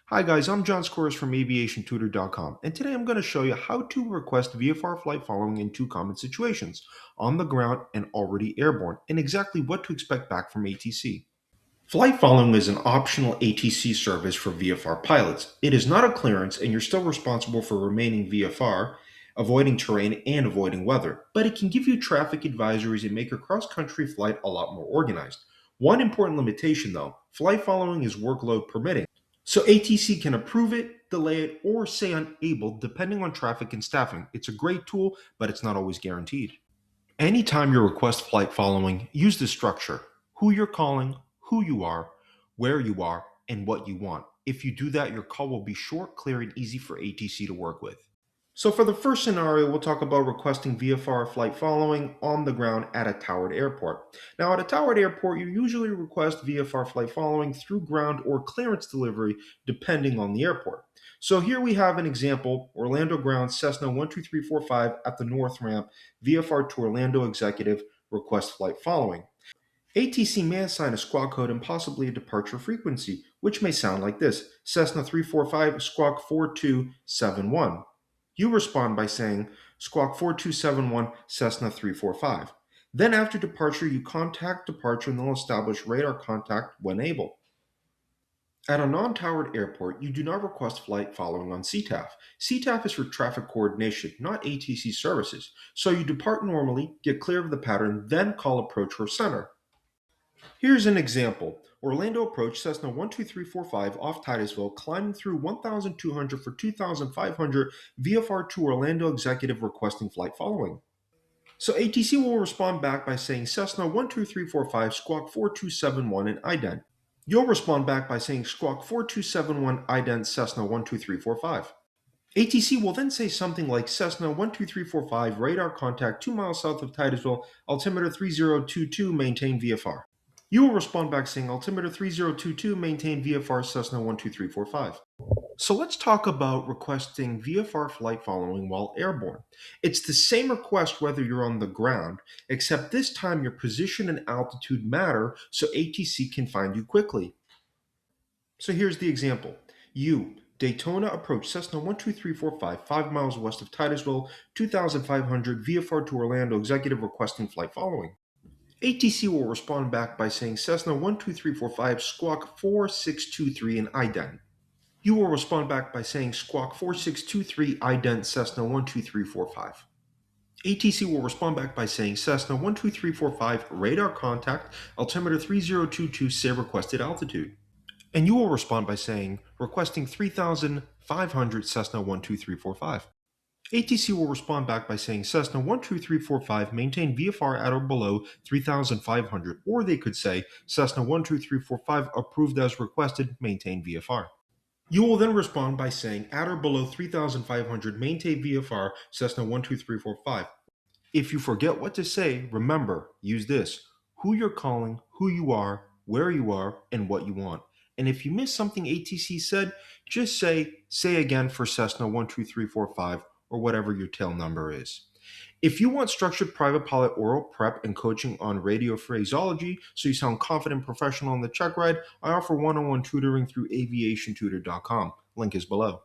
Hi guys, I'm John Scores from aviationtutor.com, and today I'm going to show you how to request VFR flight following in two common situations, on the ground and already airborne, and exactly what to expect back from ATC. Flight following is an optional ATC service for VFR pilots. It is not a clearance and you're still responsible for remaining VFR, avoiding terrain, and avoiding weather, but it can give you traffic advisories and make your cross-country flight a lot more organized. One important limitation though, flight following is workload permitting. So ATC can approve it, delay it, or say unable depending on traffic and staffing. It's a great tool, but it's not always guaranteed. Anytime you request flight following, use the structure: who you're calling, who you are, where you are, and what you want. If you do that, your call will be short, clear, and easy for ATC to work with. So for the first scenario, we'll talk about requesting VFR flight following on the ground at a towered airport. Now, at a towered airport, you usually request VFR flight following through ground or clearance delivery, depending on the airport. So here we have an example: Orlando ground Cessna 12345 at the north ramp, VFR to Orlando executive, request flight following. ATC may assign a squawk code and possibly a departure frequency, which may sound like this: Cessna 345 squawk 4271. You respond by saying squawk 4271 Cessna 345. Then after departure, you contact departure and they'll establish radar contact when able. At a non-towered airport, you do not request flight following on CTAF. CTAF is for traffic coordination, not ATC services. So you depart normally, get clear of the pattern, then call approach or center. Here's an example: Orlando approach Cessna 12345 off Titusville, climbing through 1,200 for 2,500, VFR to Orlando executive requesting flight following. So ATC will respond back by saying Cessna 12345 squawk 4271 and ident. You'll respond back by saying squawk 4271 ident Cessna 12345. ATC will then say something like Cessna 12345 radar contact 2 miles south of Titusville, altimeter 3022, maintain VFR. You will respond back saying altimeter 3022, maintain VFR Cessna 12345. So let's talk about requesting VFR flight following while airborne. It's the same request whether you're on the ground, except this time your position and altitude matter so ATC can find you quickly. So here's the example. You, Daytona approach Cessna 12345, 5 miles west of Titusville, 2,500, VFR to Orlando executive requesting flight following. ATC will respond back by saying Cessna 12345 squawk 4623 and ident. You will respond back by saying squawk 4623 ident Cessna 12345. ATC will respond back by saying Cessna 12345 radar contact, altimeter 3022, say requested altitude. And you will respond by saying requesting 3,500 Cessna 12345. ATC will respond back by saying Cessna 12345 maintain VFR at or below 3,500, or they could say Cessna 12345 approved as requested, maintain VFR. You will then respond by saying at or below 3,500, maintain VFR Cessna 12345. If you forget what to say, remember, use this: who you're calling, who you are, where you are, and what you want. And if you miss something ATC said, just say again for Cessna 12345 or whatever your tail number is. If you want structured private pilot oral prep and coaching on radio phraseology so you sound confident and professional on the check ride, I offer one-on-one tutoring through aviationtutor.com. Link is below.